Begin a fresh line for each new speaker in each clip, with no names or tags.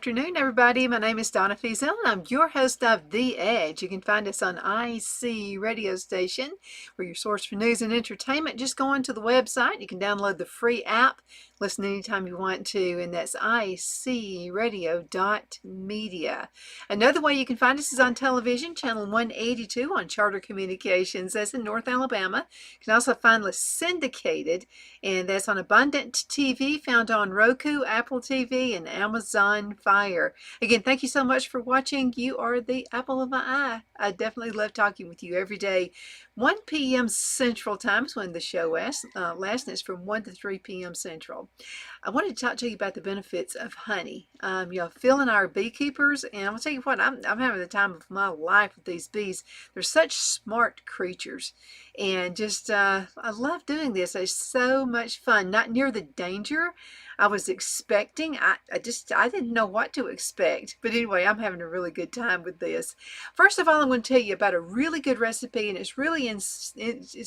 afternoon, everybody. My name is Donna Feazell, and I'm your host of The Edge. You can find us on IC radio station. We're your source for news and entertainment. Just go onto the website. You can download the free app, listen anytime you want to, and that's icradio.media. Another way you can find us is on television, channel 182 on Charter Communications. That's in North Alabama. You can also find us syndicated, and that's on Abundant TV, found on Roku, Apple TV, and Amazon Fire. Again, thank you so much for watching. You are the apple of my eye. I definitely love talking with you every day. 1 p.m. Central Time is when the show lasts, and it's from 1 to 3 p.m. Central. I wanted to talk to you about the benefits of honey. Phil and I are beekeepers, and I'm going to tell you what, I'm having the time of my life with these bees. They're such smart creatures, and just I love doing this. It's so much fun. Not near the danger I was expecting. I didn't know what to expect. But anyway, I'm having a really good time with this. First of all, I'm going to tell you about a really good recipe, and it's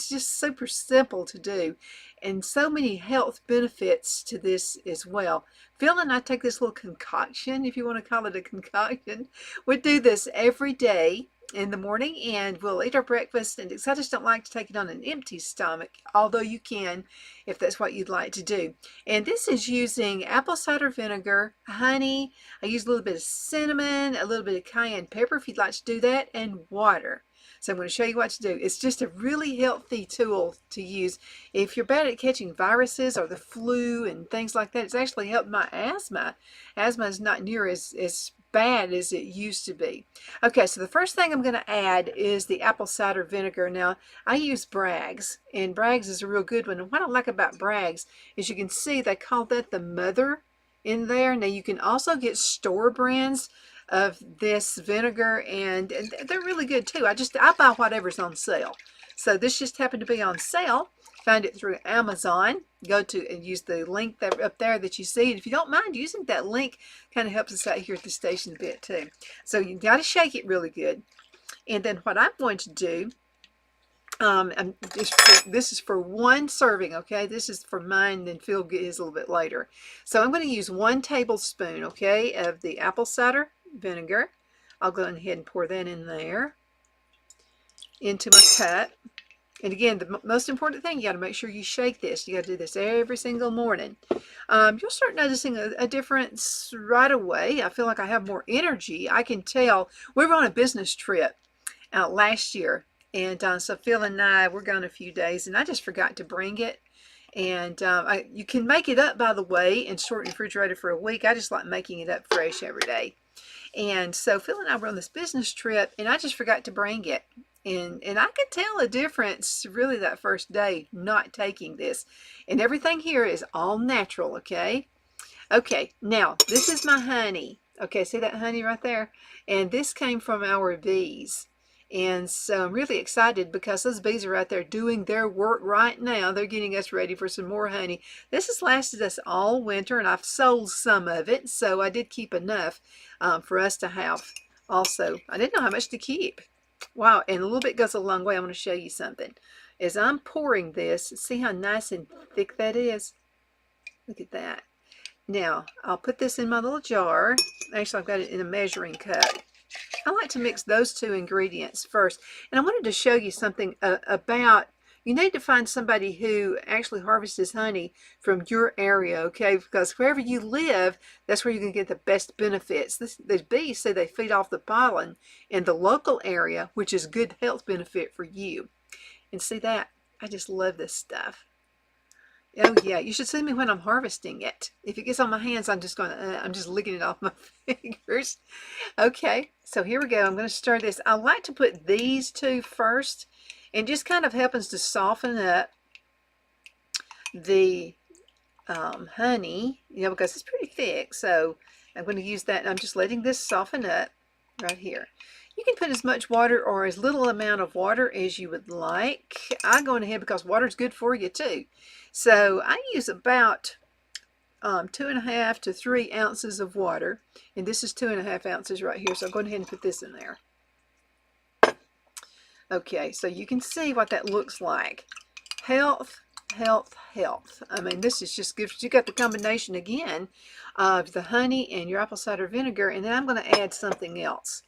just super simple to do, and so many health benefits to this as well. Phil and I take this little concoction, if you want to call it a concoction. We do this every day in the morning, and we'll eat our breakfast, and I just don't like to take it on an empty stomach, although you can if that's what you'd like to do. And this is using apple cider vinegar, honey, I use a little bit of cinnamon, a little bit of cayenne pepper if you'd like to do that, and water. So I'm going to show you what to do. It's just a really healthy tool to use if you're bad at catching viruses or the flu and things like that. It's actually helped my asthma. Asthma is not near as bad as it used to be. Okay, so the first thing I'm going to add is the apple cider vinegar. Now, I use Bragg's, and Bragg's is a real good one. And what I like about Bragg's is you can see they call that the mother in there. Now, you can also get store brands of this vinegar, and they're really good too. I buy whatever's on sale. So this just happened to be on sale. Find it through Amazon. Go to and use the link up there that you see. And if you don't mind using that link, kind of helps us out here at the station a bit too. So you got to shake it really good. And then what I'm going to do, this is for one serving, okay? This is for mine, and Phil get his a little bit later. So I'm going to use 1 tablespoon, okay, of the apple cider vinegar. I'll go ahead and pour that in there into my cup. And again, the most important thing, you got to make sure you shake this. You got to do this every single morning. You'll start noticing a difference right away. I feel like I have more energy. I can tell. We were on a business trip last year, and so Phil and I, we're gone a few days, and I just forgot to bring it. And you can make it up, by the way, and store it in the refrigerator for a week. I just like making it up fresh every day. And so Phil and I were on this business trip, and I just forgot to bring it. And I could tell a difference really that first day not taking this. And everything here is all natural, okay? Okay, now this is my honey. Okay, see that honey right there? And this came from our bees. And so I'm really excited because those bees are out there doing their work right now. They're getting us ready for some more honey. This has lasted us all winter, and I've sold some of it. So I did keep enough for us to have also. I didn't know how much to keep. Wow, and a little bit goes a long way. I want to show you something. As I'm pouring this, see how nice and thick that is? Look at that. Now, I'll put this in my little jar. Actually, I've got it in a measuring cup. I like to mix those 2 ingredients first. And I wanted to show you something about, you need to find somebody who actually harvests honey from your area, okay? Because wherever you live, that's where you can get the best benefits. The bees say they feed off the pollen in the local area, which is good health benefit for you. And see that? I just love this stuff. Oh yeah, you should see me when I'm harvesting it. If it gets on my hands, I'm just licking it off my fingers. Okay, so here we go. I'm going to stir this. I like to put these 2 first, and just kind of happens to soften up the honey, because it's pretty thick. So I'm going to use that, and I'm just letting this soften up right here. You can put as much water or as little amount of water as you would like. I'm going ahead because water is good for you too. So I use about 2.5 to 3 ounces of water, and this is 2.5 ounces right here. So I'm going ahead and put this in there. Okay, so you can see what that looks like. Health health, health. I mean, this is just good. You got the combination again of the honey and your apple cider vinegar, and then I'm going to add something else.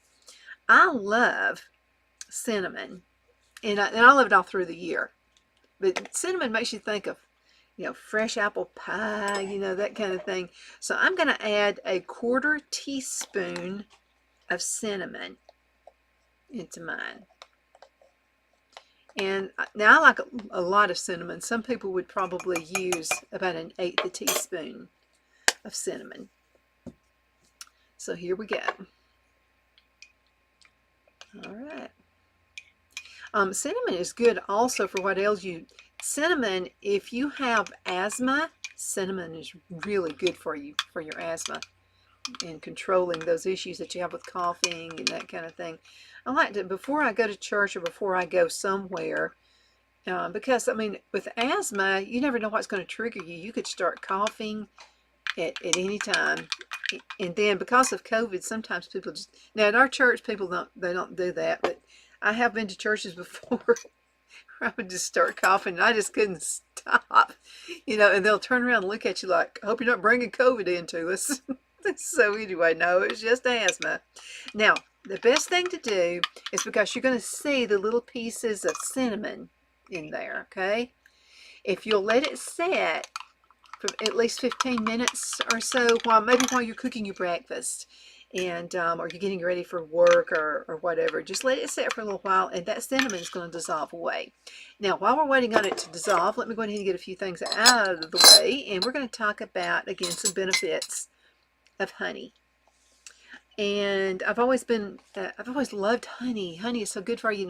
I love cinnamon, and I love it all through the year. But cinnamon makes you think of, fresh apple pie, that kind of thing. So I'm going to add a 1/4 teaspoon of cinnamon into mine. And now I like a lot of cinnamon. Some people would probably use about 1/8 a teaspoon of cinnamon. So here we go. All right. Cinnamon is good also for what ails you. Cinnamon, if you have asthma, cinnamon is really good for you, for your asthma and controlling those issues that you have with coughing and that kind of thing. I like to, before I go to church or before I go somewhere, because, I mean, with asthma, you never know what's going to trigger you. You could start coughing at any time. And then because of COVID, sometimes people just, now at our church, people don't do that, but I have been to churches before where I would just start coughing and I just couldn't stop, and they'll turn around and look at you like, I hope you're not bringing COVID into us. So anyway, no, it's just asthma. Now, the best thing to do is, because you're going to see the little pieces of cinnamon in there, okay? If you'll let it set for at least 15 minutes or so, while you're cooking your breakfast, and or you're getting ready for work or whatever, just let it set for a little while, and that cinnamon is going to dissolve away. Now, while we're waiting on it to dissolve, let me go ahead and get a few things out of the way, and we're going to talk about, again, some benefits of honey. And I've always loved honey. Honey is so good for you.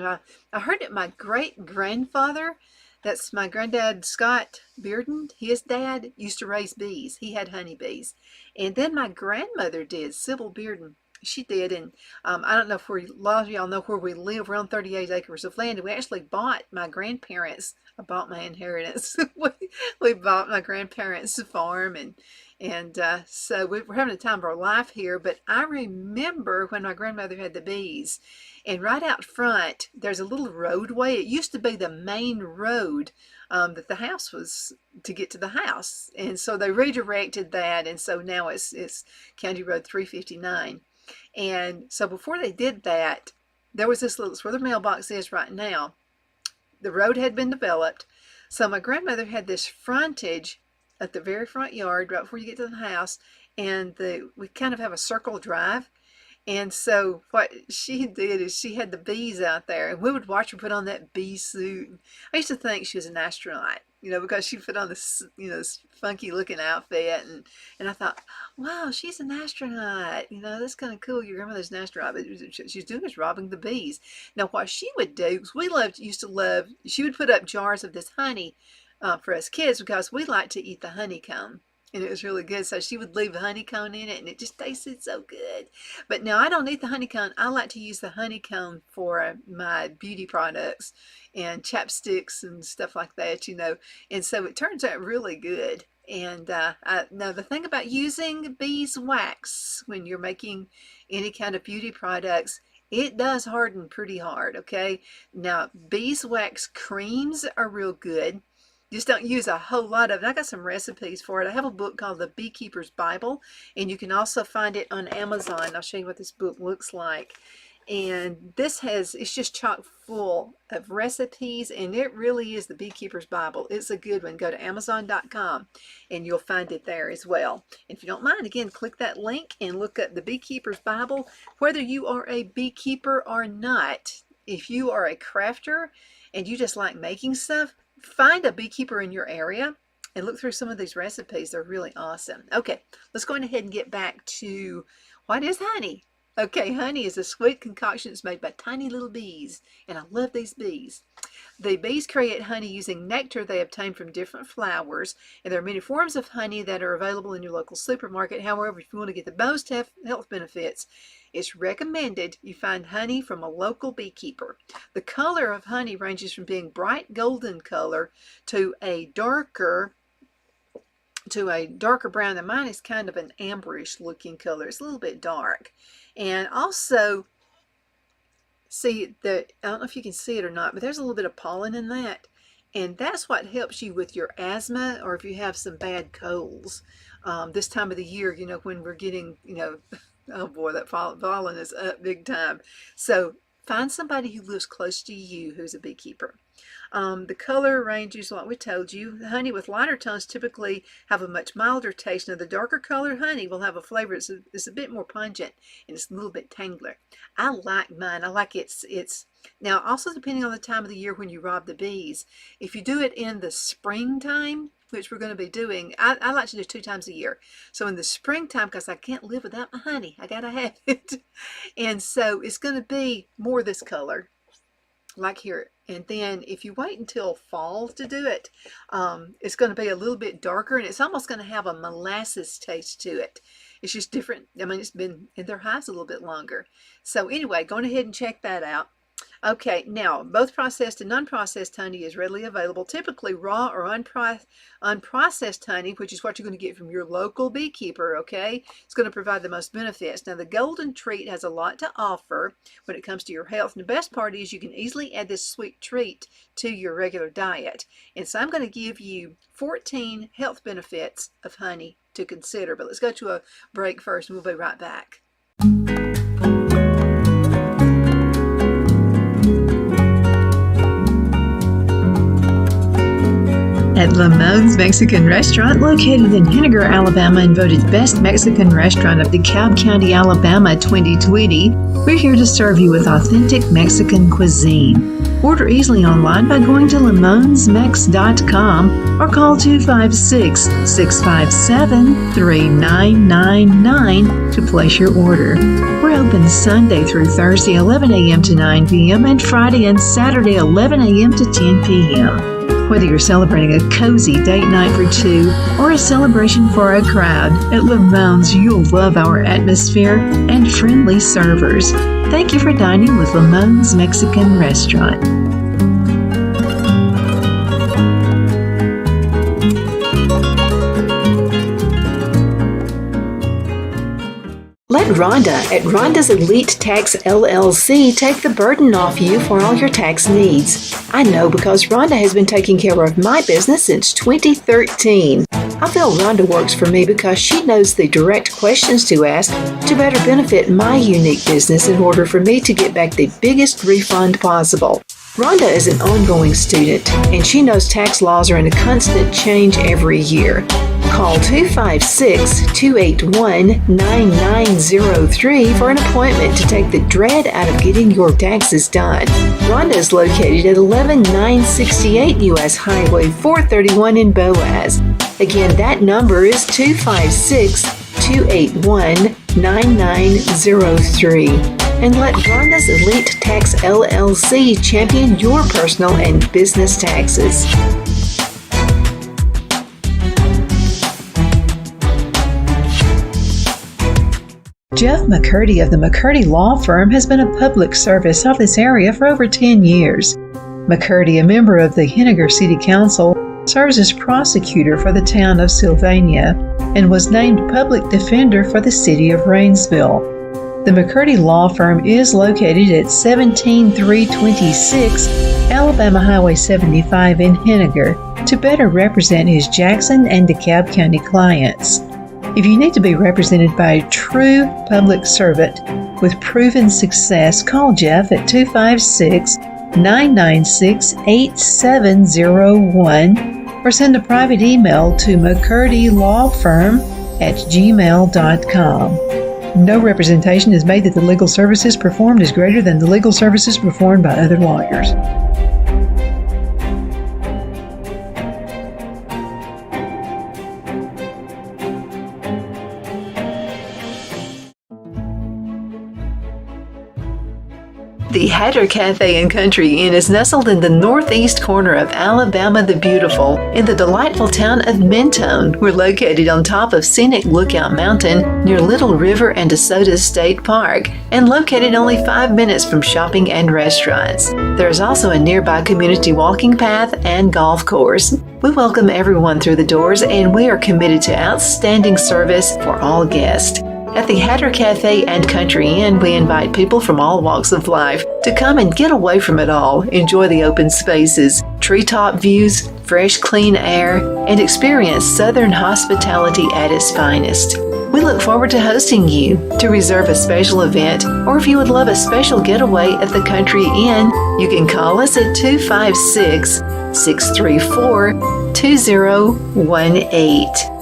I heard it, my great-grandfather, that's my granddad, Scott Bearden, his dad used to raise bees. He had honeybees. And then my grandmother did, Sybil Bearden. She did, and I don't know if a lot of y'all know where we live. We're on 38 acres of land, and we actually bought my grandparents. I bought my inheritance. we bought my grandparents' farm, and so we're having a time of our life here. But I remember when my grandmother had the bees, and right out front, there's a little roadway. It used to be the main road that the house was to get to the house. And so they redirected that. And so now it's County Road 359. And so before they did that, there was this little, it's where the mailbox is right now. The road had been developed. So my grandmother had this frontage at the very front yard right before you get to the house. And we kind of have a circle drive. And so what she did is she had the bees out there, and we would watch her put on that bee suit. I used to think she was an astronaut, because she put on this, this funky looking outfit, and I thought, wow, she's an astronaut. That's kind of cool. Your grandmother's an astronaut, but she's doing is robbing the bees. Now, what she would do, because she would put up jars of this honey for us kids, because we like to eat the honeycomb. And it was really good. So she would leave a honeycomb in it, and it just tasted so good. But now I don't eat the honeycomb. I like to use the honeycomb for my beauty products and chapsticks and stuff like that, And so it turns out really good. And now the thing about using beeswax when you're making any kind of beauty products, it does harden pretty hard, okay? Now, beeswax creams are real good. Just don't use a whole lot of it. I got some recipes for it. I have a book called The Beekeeper's Bible, and you can also find it on Amazon. I'll show you what this book looks like. And it's just chock full of recipes, and it really is the Beekeeper's Bible. It's a good one. Go to Amazon.com, and you'll find it there as well. And if you don't mind, again, click that link and look up the Beekeeper's Bible. Whether you are a beekeeper or not, if you are a crafter and you just like making stuff, find a beekeeper in your area and look through some of these recipes. They're really awesome. Okay, let's go ahead and get back to what is honey. Okay, honey is a sweet concoction that's made by tiny little bees, and I love these bees. The bees create honey using nectar they obtain from different flowers, and there are many forms of honey that are available in your local supermarket. However, if you want to get the most health benefits, it's recommended you find honey from a local beekeeper. The color of honey ranges from being bright golden color to a darker brown. And mine is kind of an amberish looking color. It's a little bit dark. And also, see, I don't know if you can see it or not, but there's a little bit of pollen in that. And that's what helps you with your asthma, or if you have some bad colds. This time of the year, when we're getting, oh boy, that pollen is up big time. So find somebody who lives close to you who's a beekeeper. The color ranges, like we told you. Honey with lighter tones typically have a much milder taste. Now, the darker colored honey will have a flavor that's a bit more pungent, and it's a little bit tangler. I like mine. I like it's now, also depending on the time of the year when you rob the bees. If you do it in the springtime, which we're going to be doing, I like to do 2 times a year. So in the springtime, because I can't live without my honey, I gotta have it. And so it's going to be more this color, like here. And then if you wait until fall to do it, it's going to be a little bit darker, and it's almost going to have a molasses taste to it. It's just different. I mean, it's been in their hives a little bit longer. So anyway, go ahead and check that out. Okay, now both processed and non-processed honey is readily available. Typically raw or unprocessed honey, which is what you're going to get from your local beekeeper, okay? It's going to provide the most benefits. Now, the Golden Treat has a lot to offer when it comes to your health. And the best part is you can easily add this sweet treat to your regular diet. And so I'm going to give you 14 health benefits of honey to consider. But let's go to a break first, and we'll be right back. At Lamone's Mexican Restaurant, located in Henniger, Alabama, and voted Best Mexican Restaurant of DeKalb County, Alabama 2020, we're here to serve you with authentic Mexican cuisine. Order easily online by going to lamonsmex.com or call 256-657-3999 to place your order. We're open Sunday through Thursday, 11 a.m. to 9 p.m., and Friday and Saturday, 11 a.m. to 10 p.m. Whether you're celebrating a cozy date night for 2 or a celebration for a crowd, at Lamone's you'll love our atmosphere and friendly servers. Thank you for dining with Lamone's Mexican Restaurant. Let Rhonda at Rhonda's Elite Tax LLC take the burden off you for all your tax needs. I know because Rhonda has been taking care of my business since 2013. I feel Rhonda works for me because she knows the direct questions to ask to better benefit my unique business in order for me to get back the biggest refund possible. Rhonda is an ongoing student, and she knows tax laws are in a constant change every year. Call 256-281-9903 for an appointment to take the dread out of getting your taxes done. Rhonda is located at 11968 U.S. Highway 431 in Boaz. Again, that number is 256-281-9903. And let Rhonda's Elite Tax LLC champion your personal and business taxes. Jeff McCurdy of the McCurdy Law Firm has been a public service of this area for over 10 years. McCurdy, a member of the Henniger City Council, serves as prosecutor for the town of Sylvania and was named public defender for the city of Rainsville. The McCurdy Law Firm is located at 17326 Alabama Highway 75 in Henniger to better represent his Jackson and DeKalb County clients. If you need to be represented by a true public servant with proven success, call Jeff at 256-996-8701 or send a private email to mccurdylawfirm@gmail.com. No representation is made that the legal services performed is greater than the legal services performed by other lawyers. The Hatter Cafe and Country Inn is nestled in the northeast corner of Alabama the Beautiful in the delightful town of Mentone. We're located on top of scenic Lookout Mountain near Little River and DeSoto State Park and located only 5 minutes from shopping and restaurants. There is also a nearby community walking path and golf course. We welcome everyone through the doors, and we are committed to outstanding service for all guests. At the Hatter Cafe and Country Inn, we invite people from all walks of life to come and get away from it all, enjoy the open spaces, treetop views, fresh, clean air, and experience Southern hospitality at its finest. We look forward to hosting you. To reserve a special event, or if you would love a special getaway at the Country Inn, you can call us at 256-634-2018.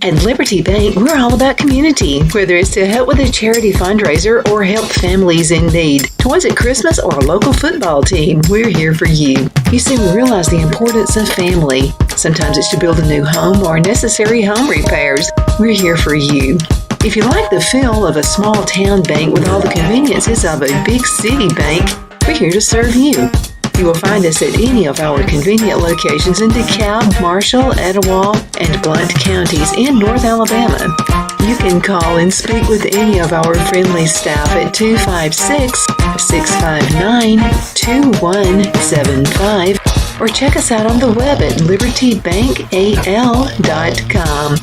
At Liberty Bank, we're all about community, whether it's to help with a charity fundraiser or help families in need. Toys at Christmas or a local football team, we're here for you. You see, we realize the importance of family. Sometimes it's to build a new home or necessary home repairs. We're here for you. If you like the feel of a small town bank with all the conveniences of a big city bank, we're here to serve you. You will find us at any of our convenient locations in DeKalb, Marshall, Etowah, and Blount counties in North Alabama. You can call and speak with any of our friendly staff at 256-659-2175 or check us out on the web at libertybankal.com.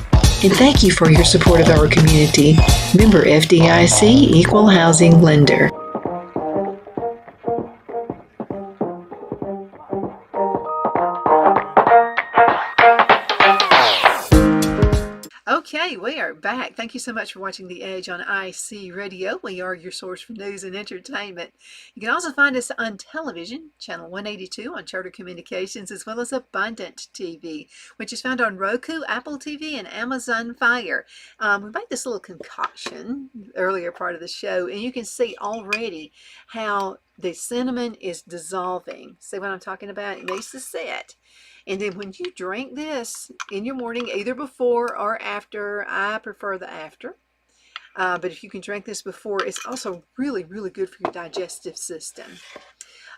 And thank you for your support of our community. Member FDIC Equal Housing Lender. Okay, we are back. Thank you so much for watching The Edge on IC Radio. We are your source for news and entertainment. You can also find us on television, channel 182 on Charter Communications, as well as Abundant TV, which is found on Roku, Apple TV, and Amazon Fire. We made this little concoction earlier part of the show, and you can see already how the cinnamon is dissolving. See what I'm talking about? It needs to set. And then when you drink this in your morning, either before or after, I prefer the after. But if you can drink this before, it's also really, really good for your digestive system.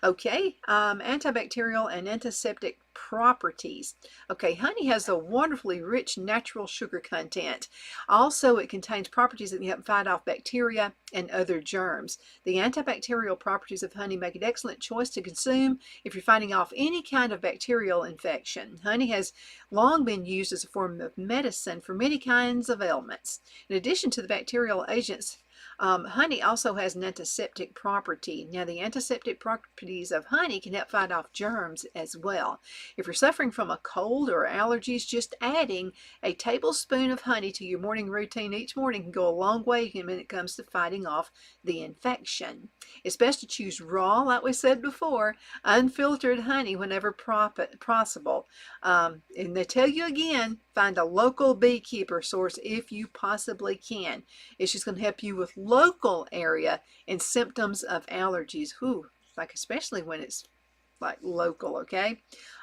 Okay, antibacterial and antiseptic properties. Okay, honey has a wonderfully rich natural sugar content. Also, it contains properties that can help fight off bacteria and other germs. The antibacterial properties of honey make an excellent choice to consume if you're fighting off any kind of bacterial infection. Honey has long been used as a form of medicine for many kinds of ailments. In addition to the bacterial agents, honey also has an antiseptic property. Now, the antiseptic properties of honey can help fight off germs as well. If you're suffering from a cold or allergies, just adding a tablespoon of honey to your morning routine each morning can go a long way when it comes to fighting off the infection. It's best to choose raw, like we said before, unfiltered honey whenever possible. And they tell you again, find a local beekeeper source if you possibly can. It's just going to help you with local area and symptoms of allergies. Whew, like especially when it's like local, okay?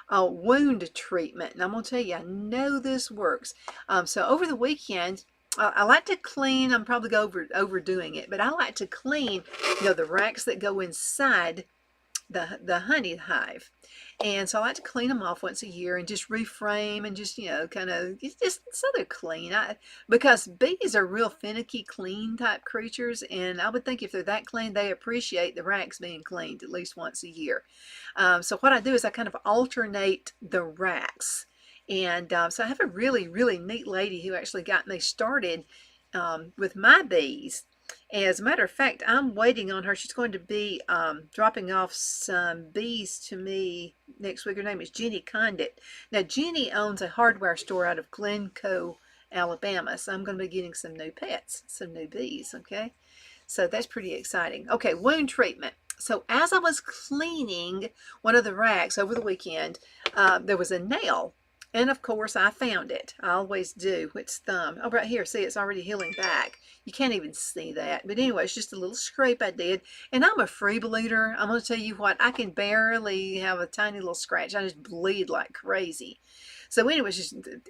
Wound treatment. And I'm going to tell you, I know this works. So over the weekend, I like to clean. I'm probably overdoing it, but I like to clean, the racks that go inside the honey hive. And so I like to clean them off once a year and just reframe and just, kind of just so they're clean. Because bees are real finicky, clean type creatures. And I would think if they're that clean, they appreciate the racks being cleaned at least once a year. So what I do is I kind of alternate the racks. And so I have a really, really neat lady who actually got me started with my bees. As a matter of fact, I'm waiting on her. She's going to be dropping off some bees to me next week. Her name is Jenny Condit. Now, Jenny owns a hardware store out of Glencoe, Alabama. So I'm going to be getting some new pets, some new bees, okay? So that's pretty exciting. Okay, wound treatment. So as I was cleaning one of the racks over the weekend, there was a nail. And of course, I found it. I always do. It's thumb. Oh, right here. See, it's already healing back. You can't even see that. But anyway, it's just a little scrape I did. And I'm a free bleeder. I'm going to tell you what, I can barely have a tiny little scratch. I just bleed like crazy. So anyway,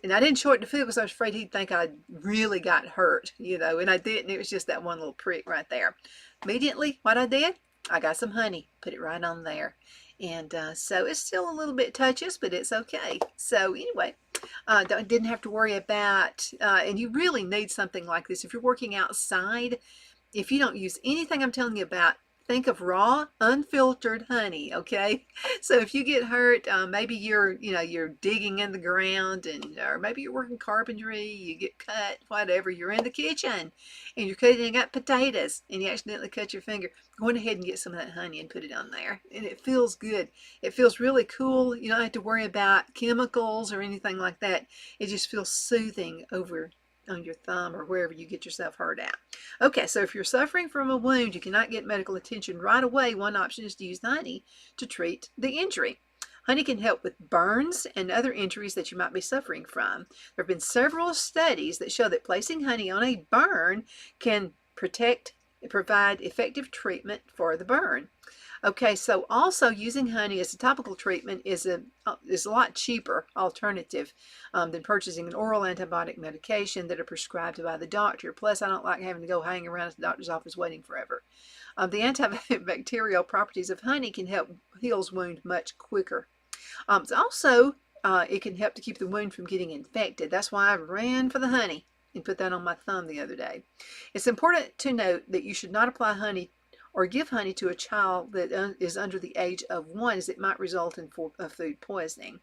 and I didn't show it to Phil because I was afraid he'd think I really got hurt, and I didn't. It was just that one little prick right there. Immediately, what I did, I got some honey, put it right on there. And so it's still a little bit touches, but it's okay. So anyway, didn't have to worry about, and you really need something like this. If you're working outside, if you don't use anything I'm telling you about think of raw, unfiltered honey, okay? So if you get hurt, maybe you're digging in the ground, or maybe you're working carpentry, you get cut, whatever, you're in the kitchen and you're cutting up potatoes and you accidentally cut your finger, go on ahead and get some of that honey and put it on there. And it feels good. It feels really cool. You don't have to worry about chemicals or anything like that. It just feels soothing over on your thumb or wherever you get yourself hurt at. Okay, so if you're suffering from a wound, you cannot get medical attention right away. One option is to use honey to treat the injury. Honey can help with burns and other injuries that you might be suffering from. There have been several studies that show that placing honey on a burn can provide effective treatment for the burn. Okay, so also using honey as a topical treatment is a lot cheaper alternative than purchasing an oral antibiotic medication that are prescribed by the doctor. Plus, I don't like having to go hang around at the doctor's office waiting forever. The antibacterial properties of honey can help heal wound much quicker. It can help to keep the wound from getting infected. That's why I ran for the honey and put that on my thumb the other day. It's important to note that you should not apply honey or give honey to a child that is under the age of 1, as it might result in food poisoning.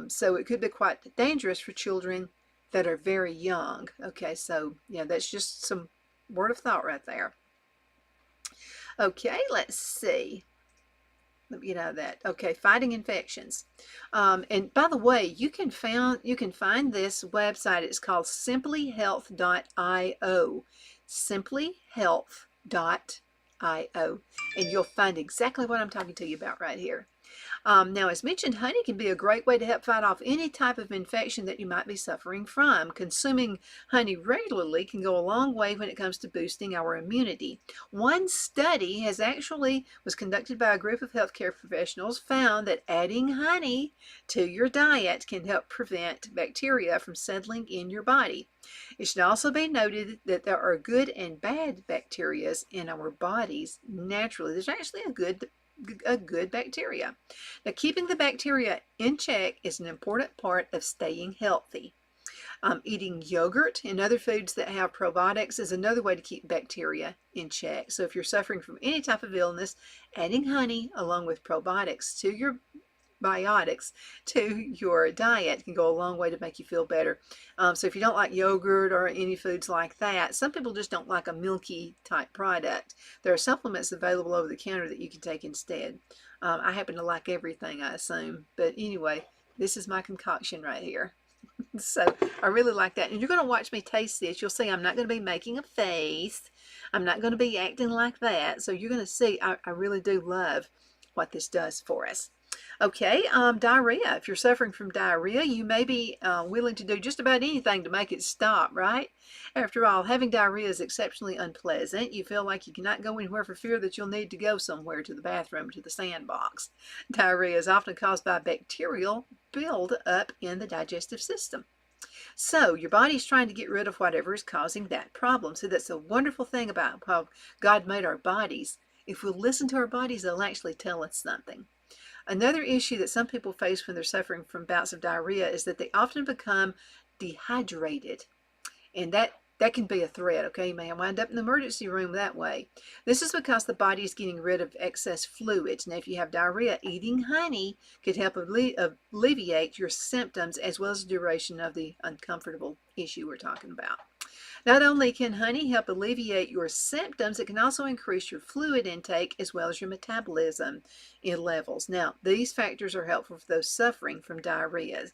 So it could be quite dangerous for children that are very young. Okay, so yeah, that's just some word of thought right there. Okay, let's see. Let me get out of that. Okay, fighting infections. And by the way, you can find this website. It's called simplyhealth.io. Simplyhealth.io. And you'll find exactly what I'm talking to you about right here. Now, as mentioned, honey can be a great way to help fight off any type of infection that you might be suffering from. Consuming honey regularly can go a long way when it comes to boosting our immunity. One study was conducted by a group of healthcare professionals, found that adding honey to your diet can help prevent bacteria from settling in your body. It should also be noted that there are good and bad bacteria in our bodies naturally. There's actually a good bacteria. Now, keeping the bacteria in check is an important part of staying healthy. Eating yogurt and other foods that have probiotics is another way to keep bacteria in check. So if you're suffering from any type of illness, adding honey along with probiotics to your diet can go a long way to make you feel better. So if you don't like yogurt or any foods like that, some people just don't like a milky type product. There are supplements available over the counter that you can take instead. I happen to like everything, I assume. But anyway, this is my concoction right here. So I really like that. And you're going to watch me taste this. You'll see I'm not going to be making a face. I'm not going to be acting like that. So you're going to see I really do love what this does for us. Okay, diarrhea. If you're suffering from diarrhea, you may be willing to do just about anything to make it stop, right? After all, having diarrhea is exceptionally unpleasant. You feel like you cannot go anywhere for fear that you'll need to go somewhere, to the bathroom, to the sandbox. Diarrhea is often caused by bacterial build up in the digestive system. So your body's trying to get rid of whatever is causing that problem. So that's a wonderful thing about how God made our bodies. If we'll listen to our bodies, they'll actually tell us something. Another issue that some people face when they're suffering from bouts of diarrhea is that they often become dehydrated. And that can be a threat, okay? You may wind up in the emergency room that way. This is because the body is getting rid of excess fluids. Now, if you have diarrhea, eating honey could help alleviate your symptoms as well as the duration of the uncomfortable issue we're talking about. Not only can honey help alleviate your symptoms, it can also increase your fluid intake as well as your metabolism in levels. Now, these factors are helpful for those suffering from diarrhea.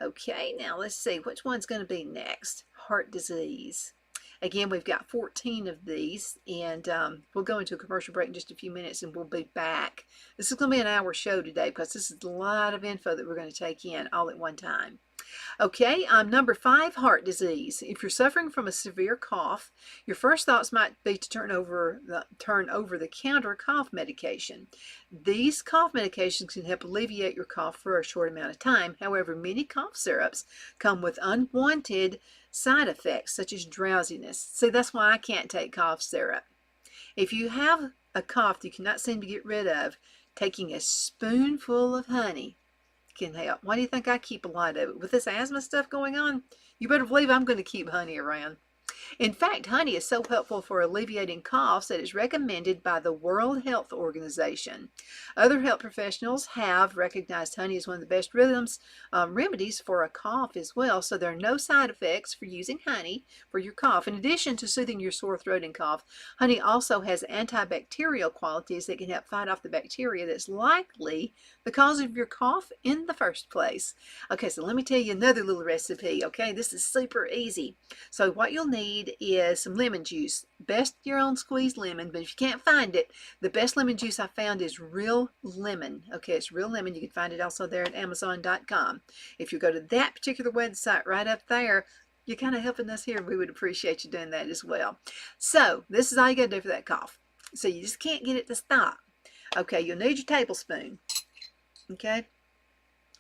Okay, now let's see, which one's going to be next? Heart disease. Again, we've got 14 of these, and we'll go into a commercial break in just a few minutes, and we'll be back. This is going to be an hour show today because this is a lot of info that we're going to take in all at one time. Okay, number 5, heart disease. If you're suffering from a severe cough, your first thoughts might be to turn over the counter cough medication. These cough medications can help alleviate your cough for a short amount of time. However, many cough syrups come with unwanted side effects such as drowsiness. See, that's why I can't take cough syrup. If you have a cough that you cannot seem to get rid of, taking a spoonful of honey can help. Why do you think I keep a lot of it? With this asthma stuff going on, you better believe I'm going to keep honey around. In fact, honey is so helpful for alleviating coughs that it's recommended by the World Health Organization. Other health professionals have recognized honey as one of the best remedies for a cough as well, so there are no side effects for using honey for your cough. In addition to soothing your sore throat and cough, honey also has antibacterial qualities that can help fight off the bacteria that's likely the cause of your cough in the first place. Okay, so let me tell you another little recipe. Okay, this is super easy. So what you'll need is some lemon juice. Best your own squeezed lemon, but if you can't find it, the best lemon juice I found is Real Lemon. Okay, it's Real Lemon. You can find it also there at Amazon.com. If you go to that particular website right up there, you're kind of helping us here. We would appreciate you doing that as well. So this is all you got to do for that cough. So you just can't get it to stop. Okay, you'll need your tablespoon. Okay,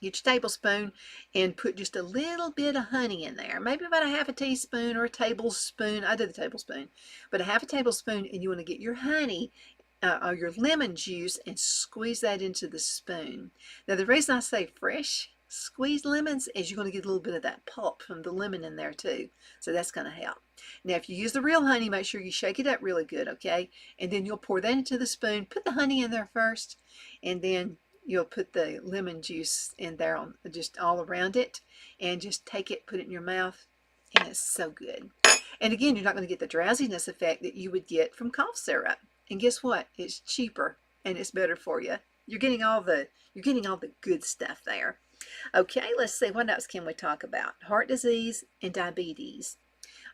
get your tablespoon and put just a little bit of honey in there. Maybe about a half a teaspoon or a tablespoon. I did the tablespoon, but a half a tablespoon, and you want to get your honey or your lemon juice and squeeze that into the spoon. Now the reason I say fresh squeezed lemons is you're going to get a little bit of that pulp from the lemon in there too. So that's going to help. Now if you use the real honey, make sure you shake it up really good, okay? And then you'll pour that into the spoon. Put the honey in there first, and then you'll put the lemon juice in there on just all around it, and just take it, put it in your mouth, and it's so good. And again, you're not going to get the drowsiness effect that you would get from cough syrup. And guess what? It's cheaper and it's better for you. You're getting all the good stuff there. Okay, let's see, what else can we talk about? Heart disease and diabetes.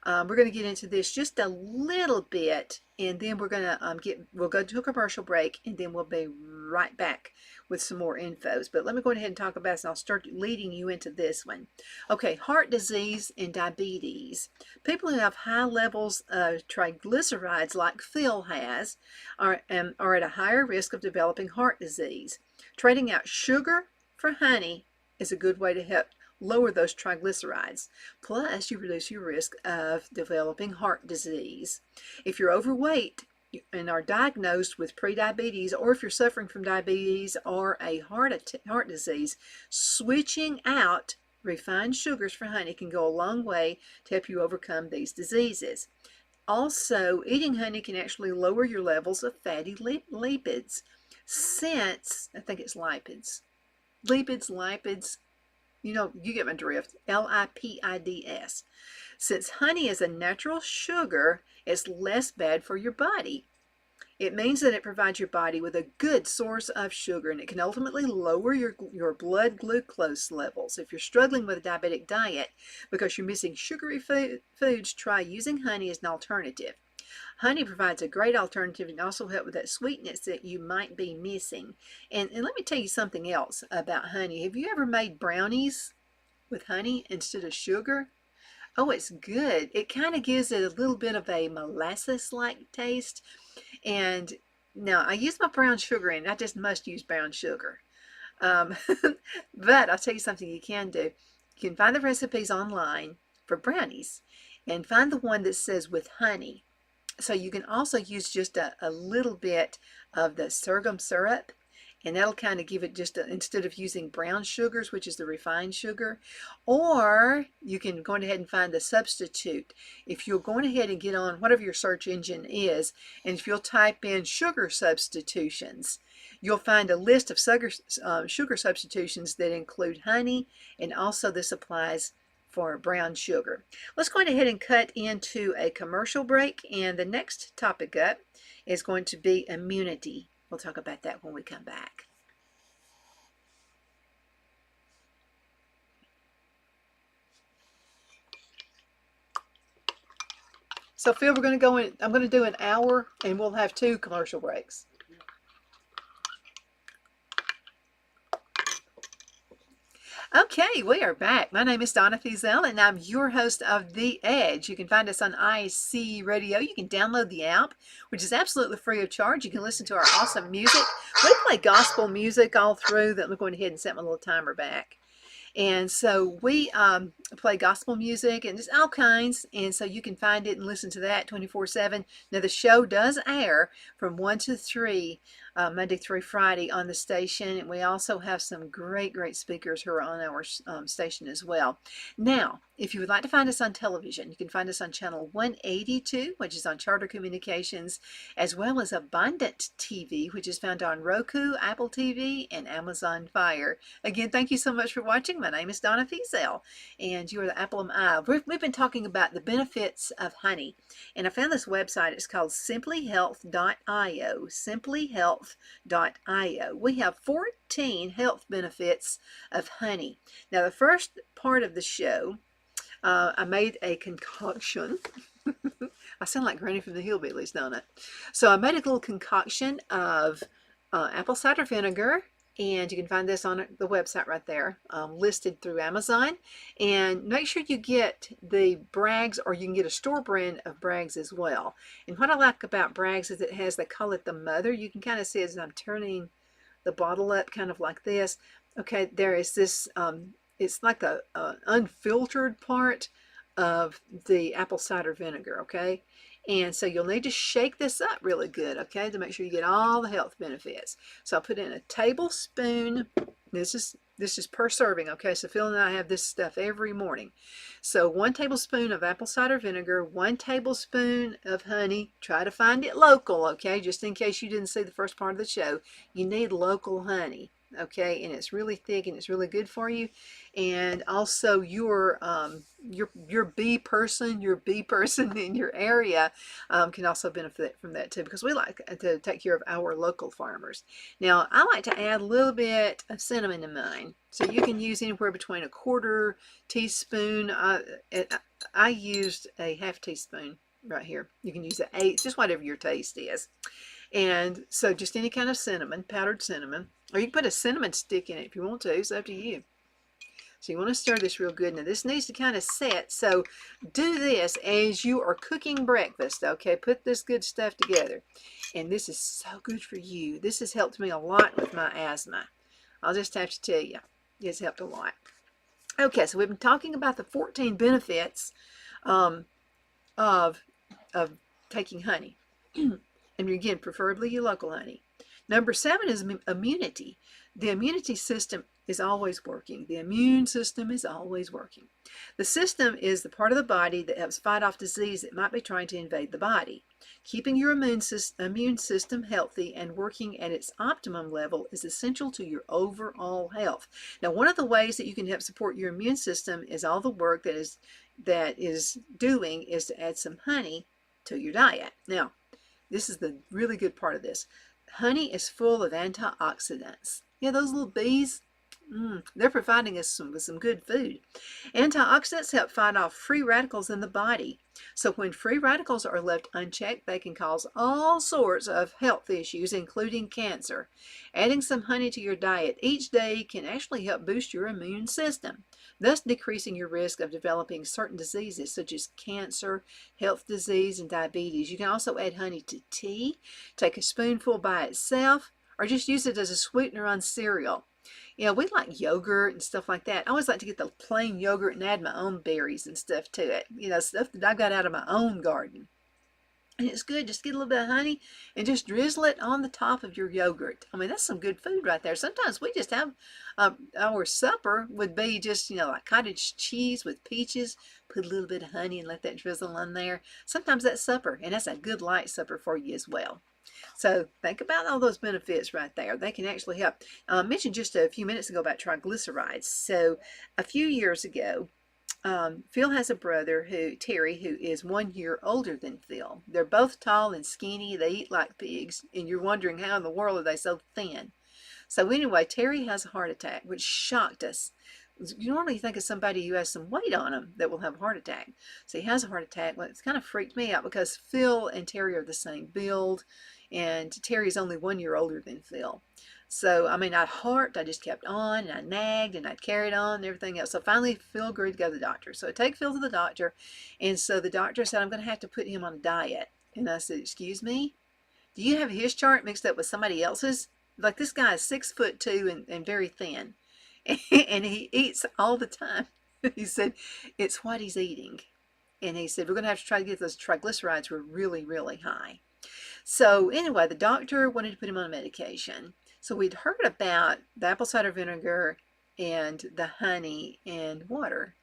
We're going to get into this just a little bit, and then we're going to we'll go to a commercial break, and then we'll be right back with some more infos. But let me go ahead and talk about this, and I'll start leading you into this one. Okay, heart disease and diabetes. People who have high levels of triglycerides, like Phil has, are at a higher risk of developing heart disease. Trading out sugar for honey is a good way to help lower those triglycerides. Plus, you reduce your risk of developing heart disease. If you're overweight and are diagnosed with prediabetes, or if you're suffering from diabetes or a heart disease, switching out refined sugars for honey can go a long way to help you overcome these diseases. Also, eating honey can actually lower your levels of fatty lipids. Since, I think it's lipids, you know, you get my drift, lipids. Since honey is a natural sugar, it's less bad for your body. It means that it provides your body with a good source of sugar, and it can ultimately lower your blood glucose levels. If you're struggling with a diabetic diet because you're missing sugary foods, try using honey as an alternative. Honey provides a great alternative and also help with that sweetness that you might be missing. And let me tell you something else about honey. Have you ever made brownies with honey instead of sugar? Oh, it's good. It kind of gives it a little bit of a molasses-like taste. And now I use my brown sugar in. I just must use brown sugar. But I'll tell you something you can do. You can find the recipes online for brownies and find the one that says with honey. So you can also use just a little bit of the sorghum syrup, and that'll kind of give it just instead of using brown sugars, which is the refined sugar. Or you can go ahead and find the substitute. If you're going ahead and get on whatever your search engine is, and if you'll type in sugar substitutions, you'll find a list of sugar substitutions that include honey, and also this applies for brown sugar. Let's go ahead and cut into a commercial break, and the next topic up is going to be immunity. We'll talk about that when we come back. So Phil, we're going to go in, I'm going to do an hour, and we'll have 2 commercial breaks. Okay, we are back. My name is Donna Feazell, and I'm your host of The Edge. You can find us on IC Radio. You can download the app, which is absolutely free of charge. You can listen to our awesome music. We play gospel music all through. That I'm going ahead and set my little timer back. And so we play gospel music and just all kinds. And so you can find it and listen to that 24/7. Now the show does air from 1 to 3, Monday through Friday on the station. And we also have some great speakers who are on our station as well. Now, if you would like to find us on television, you can find us on channel 182, which is on Charter Communications, as well as Abundant TV, which is found on Roku, Apple TV, and Amazon Fire. Again, thank you so much for watching. My name is Donna Fiesel, and you are the apple of my eye. We've been talking about the benefits of honey, and I found this website. It's called simplyhealth.io, simplyhealth.io. We have 14 health benefits of honey. Now, the first part of the show, I made a concoction. I sound like Granny from the Hillbillies, don't I? So I made a little concoction of apple cider vinegar, and you can find this on the website right there, listed through Amazon. And make sure you get the Bragg's, or you can get a store brand of Bragg's as well. And what I like about Bragg's is it has, they call it the mother. You can kind of see as I'm turning the bottle up kind of like this. Okay, there is this, it's like a unfiltered part of the apple cider vinegar, okay? And so you'll need to shake this up really good, okay, to make sure you get all the health benefits. So I'll put in a tablespoon. This is per serving, okay? So Phil and I have this stuff every morning. So 1 tablespoon of apple cider vinegar, 1 tablespoon of honey. Try to find it local, okay? Just in case you didn't see the first part of the show, you need local honey. Okay, and it's really thick and it's really good for you. And also your bee person in your area can also benefit from that too, because we like to take care of our local farmers. Now, I like to add a little bit of cinnamon to mine, so you can use anywhere between a 1/4 teaspoon. I used a 1/2 teaspoon right here. You can use an 1/8, just whatever your taste is. And so just any kind of cinnamon, powdered cinnamon, or you can put a cinnamon stick in it if you want to. It's up to you. So you want to stir this real good. Now this needs to kind of set. So do this as you are cooking breakfast, okay? Put this good stuff together. And this is so good for you. This has helped me a lot with my asthma. I'll just have to tell you, it's helped a lot. Okay, so we've been talking about the 14 benefits of taking honey. And again, preferably your local honey. Number 7 is immunity. The immunity system is always working. The immune system is always working. The system is the part of the body that helps fight off disease that might be trying to invade the body. Keeping your immune system healthy and working at its optimum level is essential to your overall health. Now, one of the ways that you can help support your immune system is all the work that is doing is to add some honey to your diet. Now, this is the really good part of this. Honey is full of antioxidants. Yeah, those little bees, they're providing us with some good food. Antioxidants help fight off free radicals in the body. So when free radicals are left unchecked, they can cause all sorts of health issues, including cancer. Adding some honey to your diet each day can actually help boost your immune system, thus decreasing your risk of developing certain diseases such as cancer, health disease, and diabetes. You can also add honey to tea, take a spoonful by itself, or just use it as a sweetener on cereal. You know, we like yogurt and stuff like that. I always like to get the plain yogurt and add my own berries and stuff to it. You know, stuff that I got out of my own garden. And it's good. Just get a little bit of honey and just drizzle it on the top of your yogurt. I mean, that's some good food right there. Sometimes we just have our supper would be just, you know, like cottage cheese with peaches. Put a little bit of honey and let that drizzle on there. Sometimes that's supper, and that's a good light supper for you as well. So think about all those benefits right there. They can actually help. I mentioned just a few minutes ago about triglycerides. So a few years ago, Phil has a brother, Terry, who is 1 year older than Phil. They're both tall and skinny. They eat like pigs, and you're wondering how in the world are they so thin. So anyway, Terry has a heart attack, which shocked us. You normally think of somebody who has some weight on them that will have a heart attack. So he has a heart attack. Well, it's kind of freaked me out because Phil and Terry are the same build, and Terry's only 1 year older than Phil. So, I mean, I just kept on, and I nagged, and I carried on, and everything else. So finally, Phil agreed to go to the doctor. So I take Phil to the doctor, and so the doctor said, I'm going to have to put him on a diet. And I said, excuse me? Do you have his chart mixed up with somebody else's? Like, this guy is 6'2" and very thin, and he eats all the time. He said, it's what he's eating. And he said, we're going to have to try to get those triglycerides were really, really high. So anyway, the doctor wanted to put him on a medication. So we'd heard about the apple cider vinegar and the honey and water.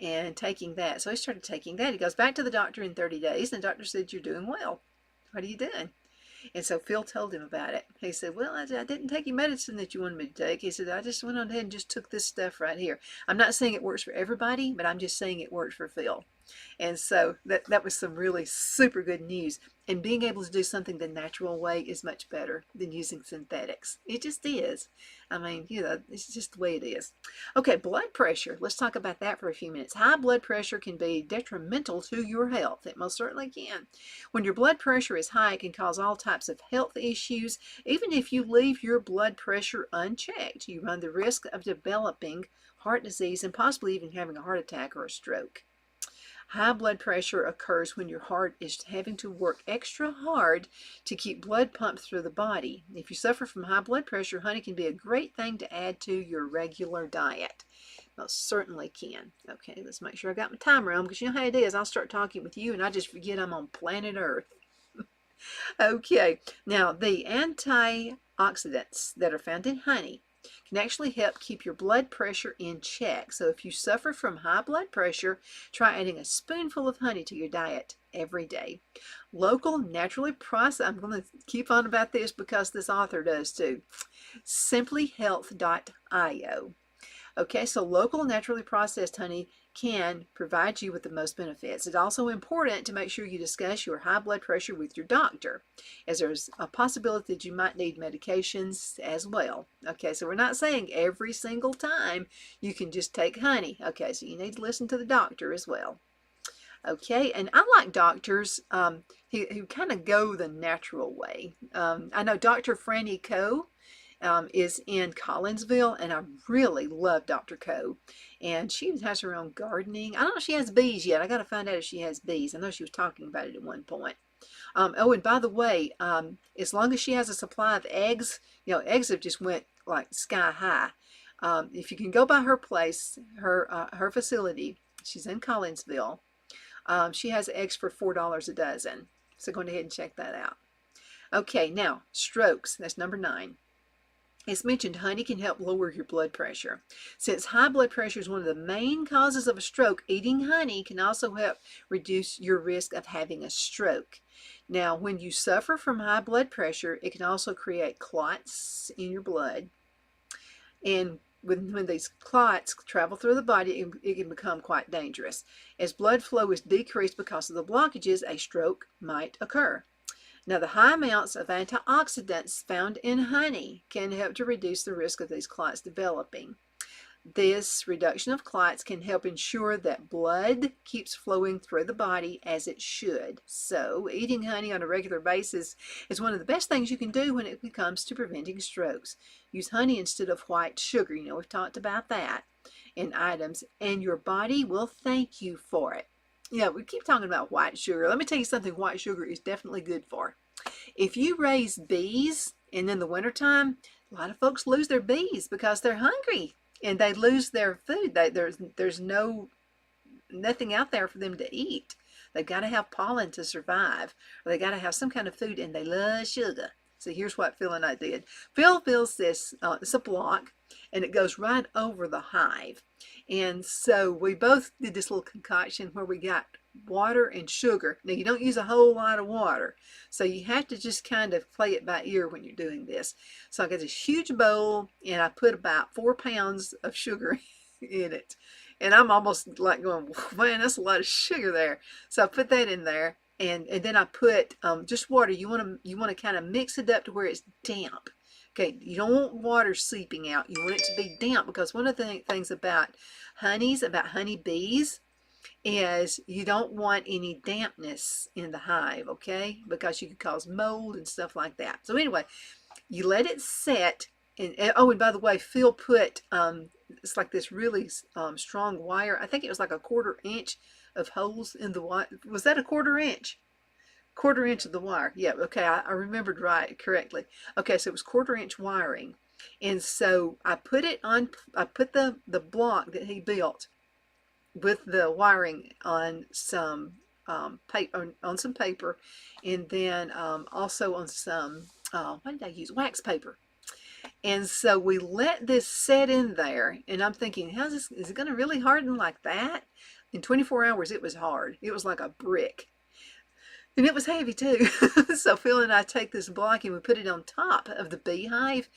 and taking that. So he started taking that. He goes back to the doctor in 30 days, and the doctor said, "You're doing well. What are you doing?" And so Phil told him about it. He said, "Well, I didn't take your medicine that you wanted me to take." He said, "I just went on ahead and just took this stuff right here. I'm not saying it works for everybody, but I'm just saying it works for Phil." And so that was some really super good news. And being able to do something the natural way is much better than using synthetics. It just is. I mean, it's just the way it is. Okay, blood pressure. Let's talk about that for a few minutes. High blood pressure can be detrimental to your health. It most certainly can. When your blood pressure is high, it can cause all types of health issues. Even if you leave your blood pressure unchecked, you run the risk of developing heart disease and possibly even having a heart attack or a stroke. High blood pressure occurs when your heart is having to work extra hard to keep blood pumped through the body. If you suffer from high blood pressure, honey can be a great thing to add to your regular diet. Most certainly can. Okay, let's make sure I got my timer on, because you know how it is. I'll start talking with you and I just forget I'm on planet Earth. Okay, now the antioxidants that are found in honey can actually help keep your blood pressure in check. So if you suffer from high blood pressure, try adding a spoonful of honey to your diet every day. Local, naturally processed, I'm going to keep on about this because this author does too, simplyhealth.io. Okay, so local, naturally processed honey can provide you with the most benefits. It's also important to make sure you discuss your high blood pressure with your doctor, as there's a possibility that you might need medications as well. Okay, so we're not saying every single time you can just take honey. Okay, so you need to listen to the doctor as well. Okay, and I like doctors who kind of go the natural way. I know Dr. Franny Coe is in Collinsville, and I really love Dr. Coe. And she has her own gardening. I don't know if she has bees yet. I got to find out if she has bees. I know she was talking about it at one point. Oh, and by the way, as long as she has a supply of eggs, eggs have just went like sky high. If you can go by her place, her facility, she's in Collinsville. She has eggs for $4 a dozen. So go ahead and check that out. Okay, now strokes. That's number 9. As mentioned, honey can help lower your blood pressure. Since high blood pressure is one of the main causes of a stroke, eating honey can also help reduce your risk of having a stroke. Now, when you suffer from high blood pressure, it can also create clots in your blood. And when these clots travel through the body, it can become quite dangerous. As blood flow is decreased because of the blockages, a stroke might occur. Now, the high amounts of antioxidants found in honey can help to reduce the risk of these clots developing. This reduction of clots can help ensure that blood keeps flowing through the body as it should. So, eating honey on a regular basis is one of the best things you can do when it comes to preventing strokes. Use honey instead of white sugar. We've talked about that in items, and your body will thank you for it. Yeah, we keep talking about white sugar. Let me tell you something white sugar is definitely good for. If you raise bees, and in the wintertime, a lot of folks lose their bees because they're hungry and they lose their food. There's nothing out there for them to eat. They've got to have pollen to survive, or they got to have some kind of food, and they love sugar. So here's what Phil and I did. Phil fills this, it's a block, and it goes right over the hive. And so we both did this little concoction where we got water and sugar. Now, you don't use a whole lot of water, so you have to just kind of play it by ear when you're doing this. So I got this huge bowl, and I put about 4 pounds of sugar in it. And I'm almost like going, man, that's a lot of sugar there. So I put that in there, and then I put just water. You want to kind of mix it up to where it's damp. Okay, you don't want water seeping out. You want it to be damp, because one of the things about honeybees, is you don't want any dampness in the hive, okay? Because you could cause mold and stuff like that. So anyway, you let it set. And oh, and by the way, Phil put it's like this really strong wire. I think it was like a 1/4 inch of holes in the wire. Was that a 1/4 inch? 1/4 inch of the wire. Yeah, okay, I remembered correctly. Okay, so it was 1/4 inch wiring. And so I put the block that he built with the wiring on some paper, and then also on some what did I use? Wax paper. And so we let this set in there, and I'm thinking, is it going to really harden like that? In 24 hours, it was hard. It was like a brick. And it was heavy too. So Phil and I take this block and we put it on top of the beehive.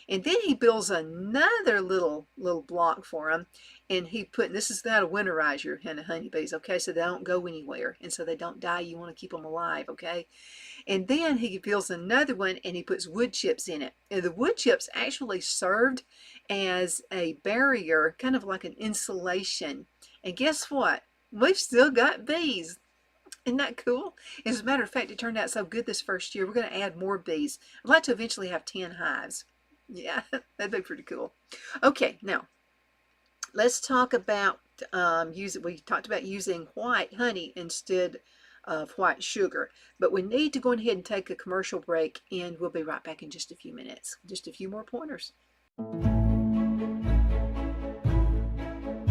And then he builds another little block for them. And this is how to winterize your honeybees, okay? So they don't go anywhere. And so they don't die. You want to keep them alive, okay? And then he builds another one and he puts wood chips in it. And the wood chips actually served as a barrier, kind of like an insulation. And guess what? We've still got bees. Isn't that cool? As a matter of fact, it turned out so good this first year. We're going to add more bees. I'd like to eventually have 10 hives. Yeah, that'd be pretty cool. Okay, now let's talk about we talked about using white honey instead of white sugar. But we need to go ahead and take a commercial break, and we'll be right back in just a few minutes. Just a few more pointers.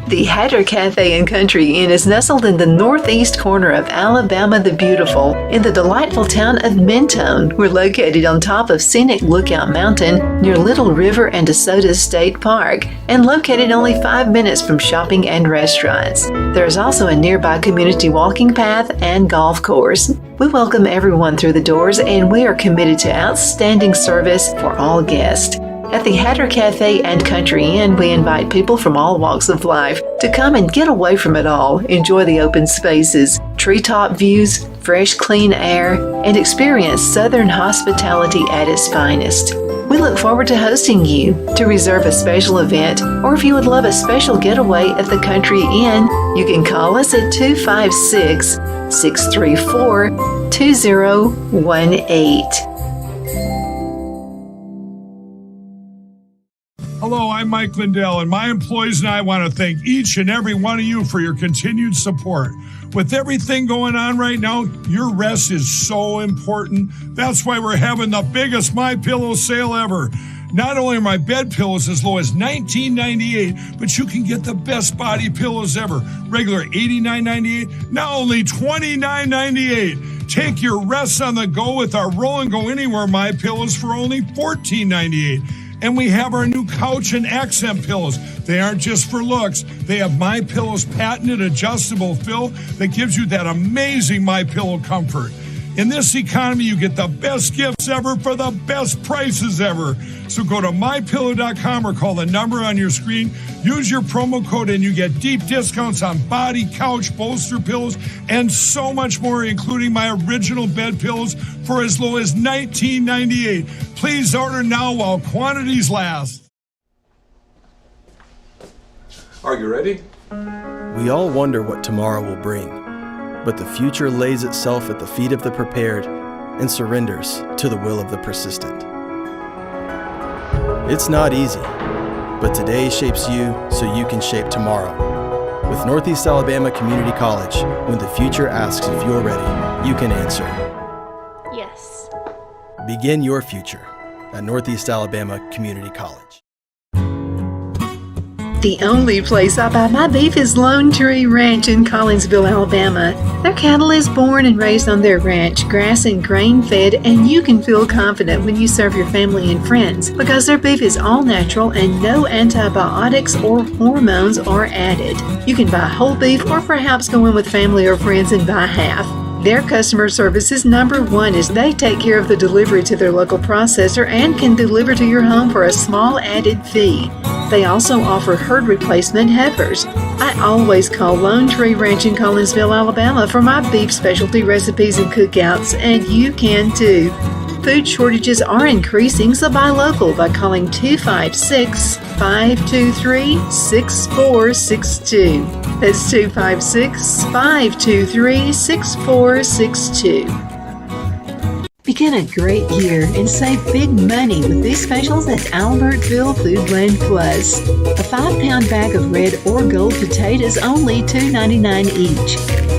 The Hatter Cafe and Country Inn is nestled in the northeast corner of Alabama the Beautiful in the delightful town of Mentone. We're located on top of scenic Lookout Mountain near Little River and DeSoto State Park and located only 5 minutes from shopping and restaurants. There is also a nearby community walking path and golf course. We welcome everyone through the doors, and we are committed to outstanding service for all guests. At the Hatter Cafe and Country Inn, we invite people from all walks of life to come and get away from it all, enjoy the open spaces, treetop views, fresh, clean air, and experience Southern hospitality at its finest. We look forward to hosting you. To reserve a special event, or if you would love a special getaway at the Country Inn, you can call us at 256-634-2018.
Hello, I'm Mike Lindell, and my employees and I want to thank each and every one of you for your continued support. With everything going on right now, your rest is so important. That's why we're having the biggest MyPillow sale ever. Not only are my bed pillows as low as $19.98, but you can get the best body pillows ever. Regular $89.98, now only $29.98. Take your rest on the go with our Roll and Go Anywhere MyPillows for only $14.98. And we have our new couch and accent pillows. They aren't just for looks. They have MyPillow's patented adjustable fill that gives you that amazing MyPillow comfort. In this economy, you get the best gifts ever for the best prices ever. So go to MyPillow.com or call the number on your screen. Use your promo code and you get deep discounts on body, couch, bolster pillows, and so much more, including my original bed pillows for as low as $19.98. Please order now while quantities last.
Are you ready?
We all wonder what tomorrow will bring. But the future lays itself at the feet of the prepared and surrenders to the will of the persistent. It's not easy, but today shapes you so you can shape tomorrow. With Northeast Alabama Community College, when the future asks if you're ready, you can answer.
Yes.
Begin your future at Northeast Alabama Community College.
The only place I buy my beef is Lone Tree Ranch in Collinsville, Alabama. Their cattle is born and raised on their ranch, grass and grain fed, and you can feel confident when you serve your family and friends because their beef is all natural and no antibiotics or hormones are added. You can buy whole beef or perhaps go in with family or friends and buy half. Their customer service is number one as they take care of the delivery to their local processor and can deliver to your home for a small added fee. They also offer herd replacement heifers. I always call Lone Tree Ranch in Collinsville, Alabama for my beef specialty recipes and cookouts, and you can too. Food shortages are increasing, so buy local by calling 256-523-6462. That's 256-523-6462. Begin a great year and save big money with these specials at Albertville Foodland Plus. A 5-pound bag of red or gold potatoes only $2.99 each.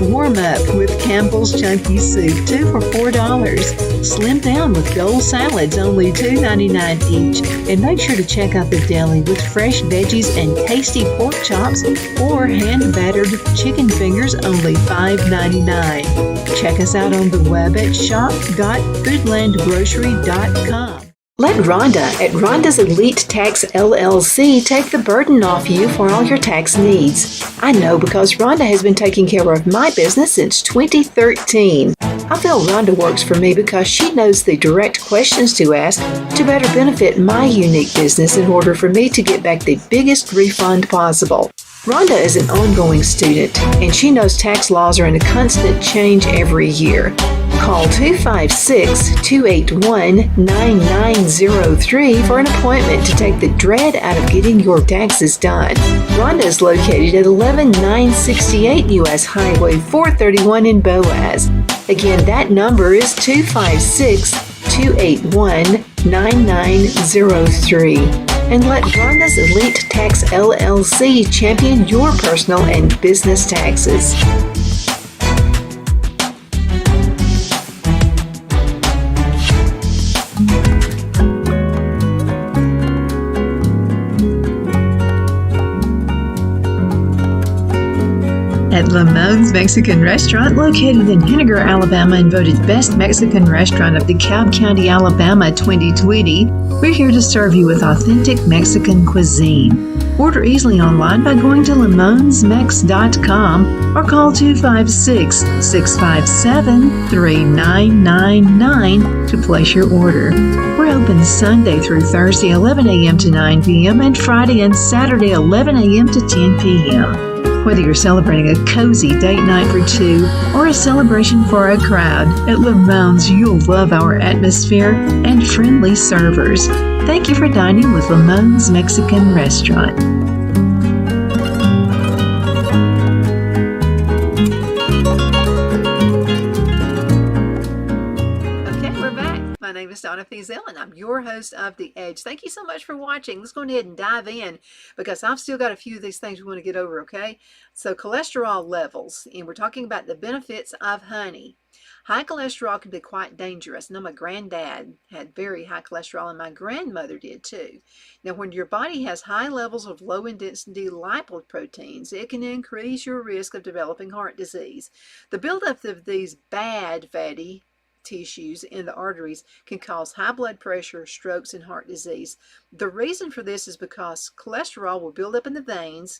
Warm up with Campbell's Chunky Soup, 2 for $4. Slim down with gold salads, only $2.99 each. And make sure to check out the deli with fresh veggies and tasty pork chops or hand-battered chicken fingers, only $5.99. Check us out on the web at shop.foodlandgrocery.com. Let Rhonda at Rhonda's Elite Tax LLC take the burden off you for all your tax needs. I know because Rhonda has been taking care of my business since 2013. I feel Rhonda works for me because she knows the direct questions to ask to better benefit my unique business in order for me to get back the biggest refund possible. Rhonda is an ongoing student, and she knows tax laws are in a constant change every year. Call 256-281-9903 for an appointment to take the dread out of getting your taxes done. Rhonda is located at 11968 U.S. Highway 431 in Boaz. Again, that number is 256-281-9903. And let Rhonda's Elite Tax LLC champion your personal and business taxes. At Lamone's Mexican Restaurant, located in Henniger, Alabama, and voted Best Mexican Restaurant of DeKalb County, Alabama 2020, we're here to serve you with authentic Mexican cuisine. Order easily online by going to lamonsmex.com or call 256-657-3999 to place your order. We're open Sunday through Thursday 11 a.m. to 9 p.m. and Friday and Saturday 11 a.m. to 10 p.m. Whether you're celebrating a cozy date night for two or a celebration for a crowd, at Lamone's you'll love our atmosphere and friendly servers. Thank you for dining with Lamone's Mexican Restaurant. My name is Donna Feazell, and I'm your host of The Edge. Thank you so much for watching. Let's go ahead and dive in because I've still got a few of these things we want to get over, okay? So cholesterol levels, and we're talking about the benefits of honey. High cholesterol can be quite dangerous. I know my granddad had very high cholesterol, and my grandmother did too. Now, when your body has high levels of low-intensity lipoproteins, it can increase your risk of developing heart disease. The buildup of these bad fatty tissues in the arteries can cause high blood pressure, strokes, and heart disease. The reason for this is because cholesterol will build up in the veins.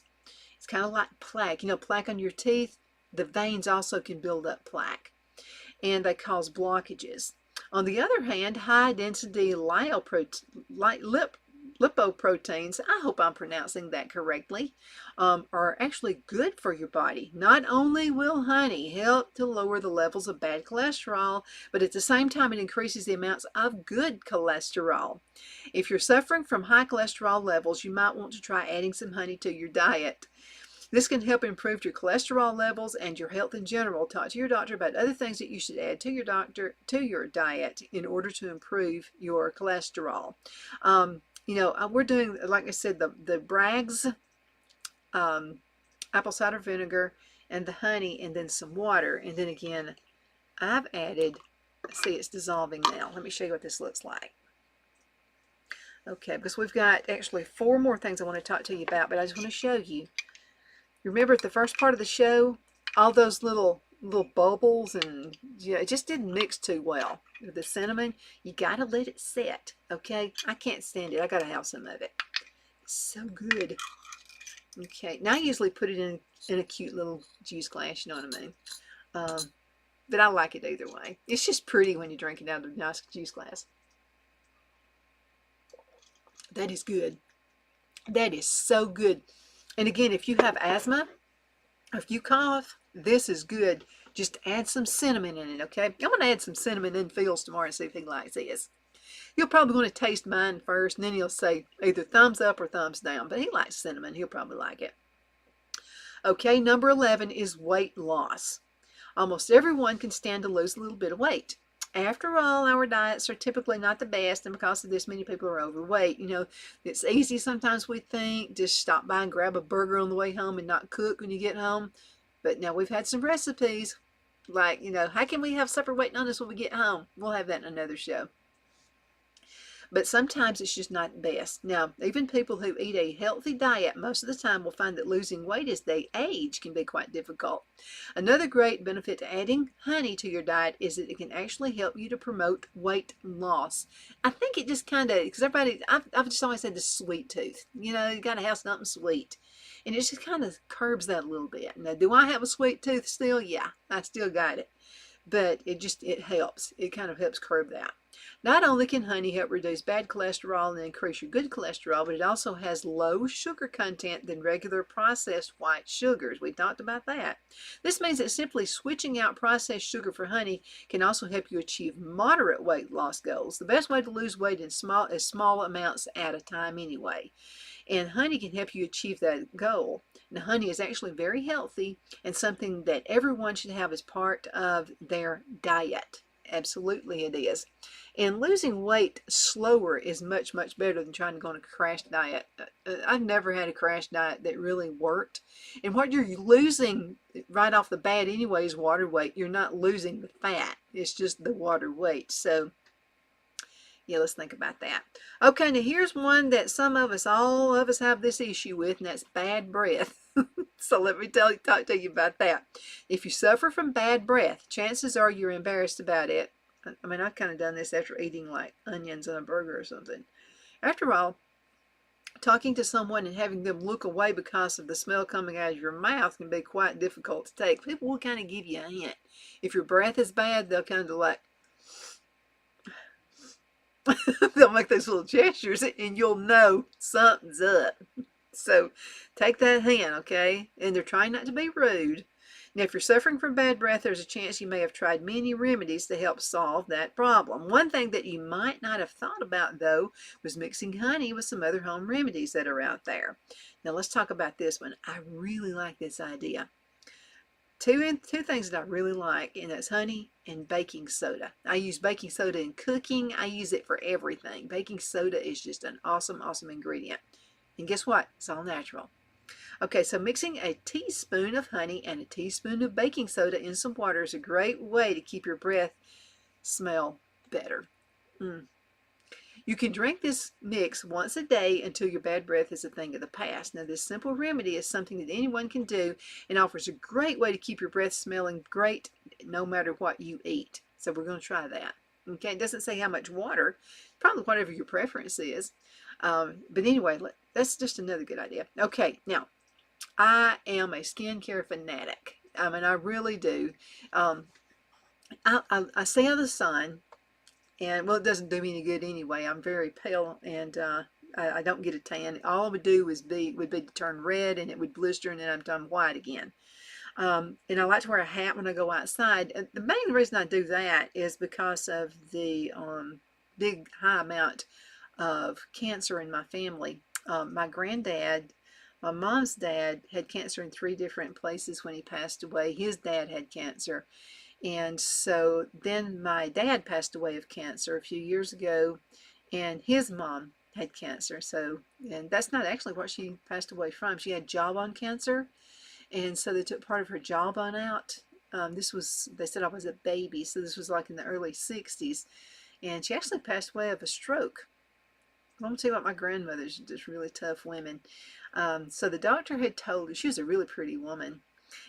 It's kind of like plaque. You know, plaque on your teeth, the veins also can build up plaque, and they cause blockages. On the other hand, high-density lipoproteins, I hope I'm pronouncing that correctly, are actually good for your body. Not only will honey help to lower the levels of bad cholesterol, but at the same time it increases the amounts of good cholesterol. If you're suffering from high cholesterol levels, you might want to try adding some honey to your diet. This can help improve your cholesterol levels and your health in general. Talk to your doctor about other things that you should add to your diet in order to improve your cholesterol. You know, we're doing, like I said, the Bragg's apple cider vinegar and the honey, and then some water. And then again, I've added, see, it's dissolving now. Let me show you what this looks like. Okay, because we've got actually 4 more things I want to talk to you about, but I just want to show you. Remember at the first part of the show, all those little bubbles, and yeah, it just didn't mix too well with the cinnamon. You gotta let it set, okay? I can't stand it. I gotta have some of it. It's so good. Okay, now I usually put it in a cute little juice glass, you know what I mean? But I like it either way. It's just pretty when you drink it out of a nice juice glass. That is good. That is so good. And again, if you have asthma, if you cough, this is good. Just add some cinnamon in it, okay? I'm going to add some cinnamon in Phil's tomorrow and see if he likes this. He'll probably want to taste mine first, and then he'll say either thumbs up or thumbs down. But he likes cinnamon. He'll probably like it. Okay, number 11 is weight loss. Almost everyone can stand to lose a little bit of weight. After all, our diets are typically not the best, and because of this, many people are overweight. You know, it's easy sometimes we think, just stop by and grab a burger on the way home and not cook when you get home. But now we've had some recipes, like, you know, how can we have supper waiting on us when we get home? We'll have that in another show. but sometimes it's just not best. Now, even people who eat a healthy diet most of the time will find that losing weight as they age can be quite difficult. Another great benefit to adding honey to your diet is that it can actually help you to promote weight loss. I think it just kind of, because I've just always had this sweet tooth. You know, you got to have something sweet. And it just kind of curbs that a little bit. Now, do I have a sweet tooth still? Yeah, I still got it. But it helps. It kind of helps curb that. Not only can honey help reduce bad cholesterol and increase your good cholesterol, but it also has low sugar content than regular processed white sugars. We talked about that. This means that simply switching out processed sugar for honey can also help you achieve moderate weight loss goals. The best way to lose weight is small amounts at a time anyway. And honey can help you achieve that goal. Now, honey is actually very healthy and something that everyone should have as part of their diet. Absolutely it is. And losing weight slower is much, much better than trying to go on a crash diet. I've never had a crash diet that really worked. And what you're losing right off the bat anyway is water weight. You're not losing the fat. It's just the water weight. So, yeah, let's think about that. Okay, now here's one that all of us have this issue with, and that's bad breath. So let me talk to you about that. If you suffer from bad breath, chances are you're embarrassed about it. I mean, I've kind of done this after eating like onions on a burger or something. After all, talking to someone and having them look away because of the smell coming out of your mouth can be quite difficult to take. People will kind of give you a hint. If your breath is bad, they'll kind of like, they'll make those little gestures and you'll know something's up. So take that hint, okay? And they're trying not to be rude. Now, if you're suffering from bad breath, there's a chance you may have tried many remedies to help solve that problem. One thing that you might not have thought about, though, was mixing honey with some other home remedies that are out there. Now, let's talk about this one. I really like this idea. Two things that I really like, and that's honey and baking soda. I use baking soda in cooking. I use it for everything. Baking soda is just an awesome, awesome ingredient. And guess what? It's all natural. Okay, so mixing a teaspoon of honey and a teaspoon of baking soda in some water is a great way to keep your breath smell better. You can drink this mix once a day until your bad breath is a thing of the past. Now, this simple remedy is something that anyone can do and offers a great way to keep your breath smelling great no matter what you eat. So we're going to try that. Okay, it doesn't say how much water, probably whatever your preference is. But anyway, that's just another good idea. Okay, now, I am a skincare fanatic. I mean, I really do. I stay out of the sun, and, well, it doesn't do me any good anyway. I'm very pale, and I don't get a tan. All it would do would be to turn red, and it would blister, and then I'm done white again. And I like to wear a hat when I go outside. And the main reason I do that is because of the big high amount of cancer in my family. My granddad, my mom's dad, had cancer in 3 different places when he passed away. His dad had cancer. And so then my dad passed away of cancer a few years ago, and his mom had cancer. So, and that's not actually what she passed away from. She had jawbone cancer, and so they took part of her jawbone out. They said I was a baby, so this was like in the early 60s. And she actually passed away of a stroke. I'm going to tell you what, my grandmother's just really tough women. So the doctor had told her, she was a really pretty woman.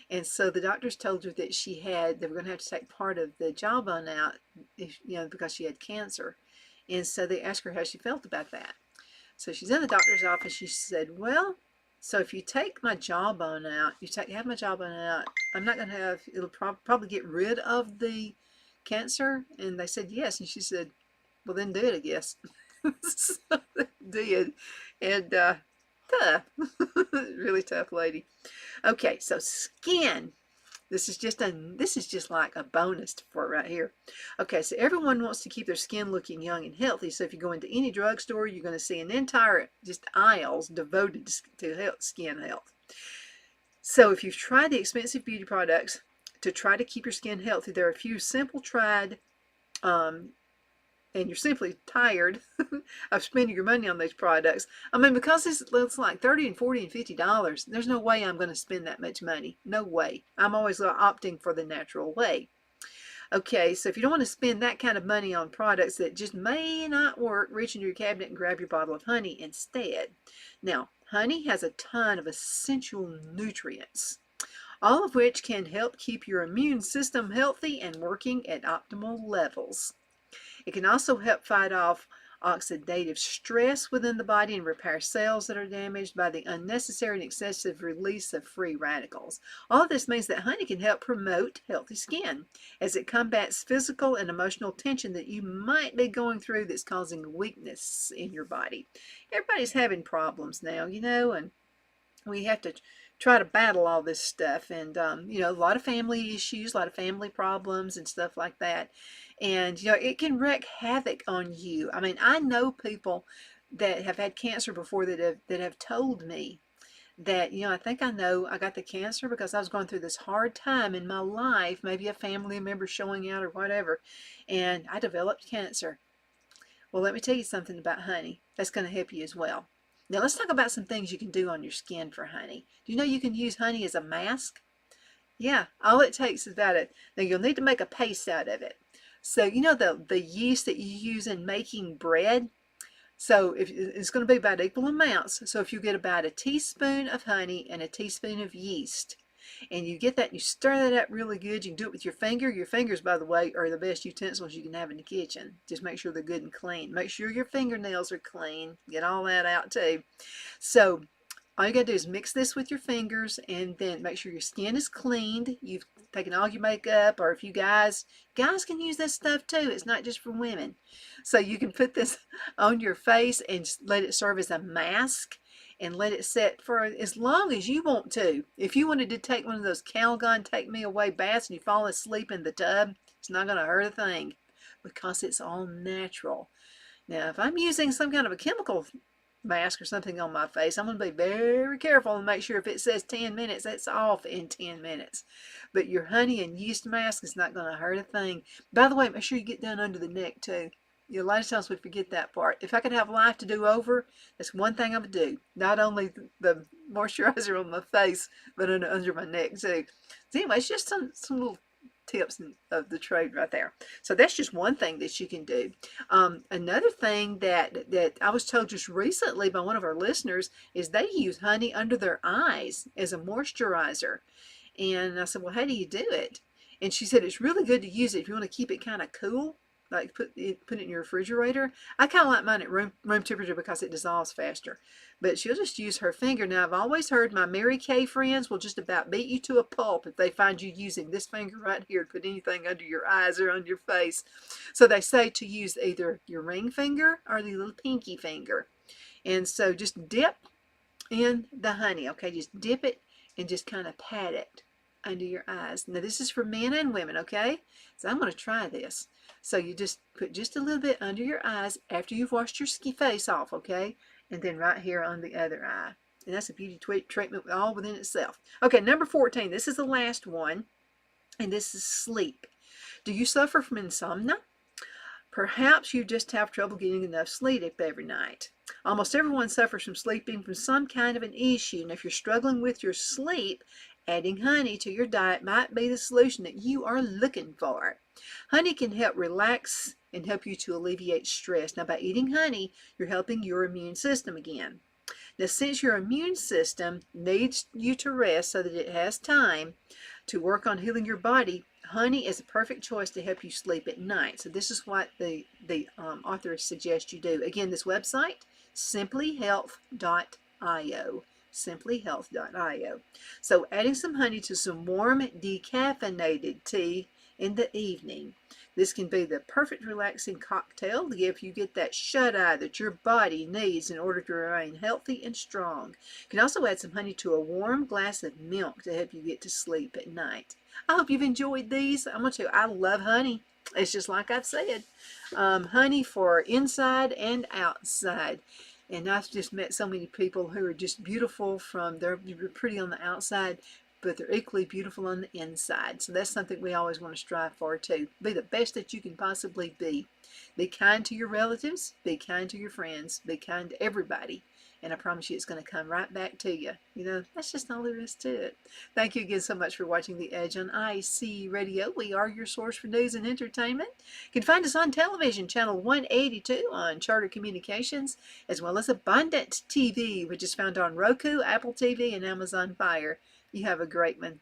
And so the doctors told her that they were going to have to take part of the jawbone out, because she had cancer. And so they asked her how she felt about that. So she's in the doctor's office. She said, well, so if you take my jawbone out, have my jawbone out, I'm not going to have, it'll probably get rid of the cancer. And they said, yes. And she said, well, then do it, I guess. So they did. And tough. Really tough lady. Okay, so skin. This is just like a bonus for right here. Okay, so everyone wants to keep their skin looking young and healthy. So if you go into any drugstore, you're going to see an entire just aisles devoted to skin health. So if you've tried the expensive beauty products to try to keep your skin healthy, there are a few simple tried, and you're simply tired of spending your money on these products. I mean, because it's like $30 and $40 and $50, there's no way I'm going to spend that much money. No way. I'm always opting for the natural way. Okay, so if you don't want to spend that kind of money on products that just may not work, reach into your cabinet and grab your bottle of honey instead. Now, honey has a ton of essential nutrients, all of which can help keep your immune system healthy and working at optimal levels. It can also help fight off oxidative stress within the body and repair cells that are damaged by the unnecessary and excessive release of free radicals. All of this means that honey can help promote healthy skin as it combats physical and emotional tension that you might be going through that's causing weakness in your body. Everybody's having problems now, and we have to try to battle all this stuff, and a lot of family issues, a lot of family problems and stuff like that. And it can wreak havoc on you. I mean, I know people that have had cancer before that have told me that, I think I know I got the cancer because I was going through this hard time in my life, maybe a family member showing out or whatever, and I developed cancer. Well, let me tell you something about honey. That's going to help you as well. Now let's talk about some things you can do on your skin for honey. Do you know you can use honey as a mask? Yeah, all it takes is about it. Now you'll need to make a paste out of it. So the yeast that you use in making bread? So if it's going to be about equal amounts. So if you get about a teaspoon of honey and a teaspoon of yeast, and you get that, you stir that up really good. You can do it with your finger. Your fingers, by the way, are the best utensils you can have in the kitchen. Just make sure they're good and clean. Make sure your fingernails are clean. Get all that out too. So all you got to do is mix this with your fingers, and then make sure your skin is cleaned. You've taken all your makeup, or if you guys can use this stuff too. It's not just for women. So you can put this on your face and just let it serve as a mask, and let it set for as long as you want to. If you wanted to take one of those Calgon take me away baths and you fall asleep in the tub, it's not going to hurt a thing because it's all natural. Now, if I'm using some kind of a chemical mask or something on my face, I'm going to be very careful and make sure if it says 10 minutes, that's off in 10 minutes. But your honey and yeast mask is not going to hurt a thing. By the way, make sure you get down under the neck too. A lot of times we forget that part. If I could have life to do over, that's one thing I would do. Not only the moisturizer on my face, but under my neck too. So anyway, it's just some little tips of the trade right there. So that's just one thing that you can do. Another thing that I was told just recently by one of our listeners is they use honey under their eyes as a moisturizer. And I said, well, how do you do it? And she said it's really good to use it if you want to keep it kind of cool. Like put it in your refrigerator. I kind of like mine at room temperature because it dissolves faster. But she'll just use her finger. Now, I've always heard my Mary Kay friends will just about beat you to a pulp if they find you using this finger right here to put anything under your eyes or on your face. So they say to use either your ring finger or the little pinky finger. And so just dip in the honey, okay? Just dip it and just kind of pat it under your eyes. Now, this is for men and women, okay? So I'm going to try this. So you just put just a little bit under your eyes after you've washed your face off, okay? And then right here on the other eye. And that's a beauty treatment all within itself. Okay, number 14. This is the last one. And this is sleep. Do you suffer from insomnia? Perhaps you just have trouble getting enough sleep every night. Almost everyone suffers from sleeping from some kind of an issue. And if you're struggling with your sleep, adding honey to your diet might be the solution that you are looking for. Honey can help relax and help you to alleviate stress. Now, by eating honey, you're helping your immune system again. Now, since your immune system needs you to rest so that it has time to work on healing your body, honey is a perfect choice to help you sleep at night. So this is what the author suggests you do. Again, this website, simplyhealth.io. simplyhealth.io. So adding some honey to some warm decaffeinated tea in the evening. This can be the perfect relaxing cocktail to give you get that shut-eye that your body needs in order to remain healthy and strong. You can also add some honey to a warm glass of milk to help you get to sleep at night. I hope you've enjoyed these. I'm going to tell you, I love honey. It's just like I've said. Honey for inside and outside. And I've just met so many people who are just beautiful they're pretty on the outside, but they're equally beautiful on the inside. So that's something we always want to strive for too. Be the best that you can possibly be. Be kind to your relatives, be kind to your friends, be kind to everybody. And I promise you it's going to come right back to you. You know, that's just all there is to it. Thank you again so much for watching The Edge on IC Radio. We are your source for news and entertainment. You can find us on television, channel 182 on Charter Communications, as well as Abundant TV, which is found on Roku, Apple TV, and Amazon Fire. You have a great one.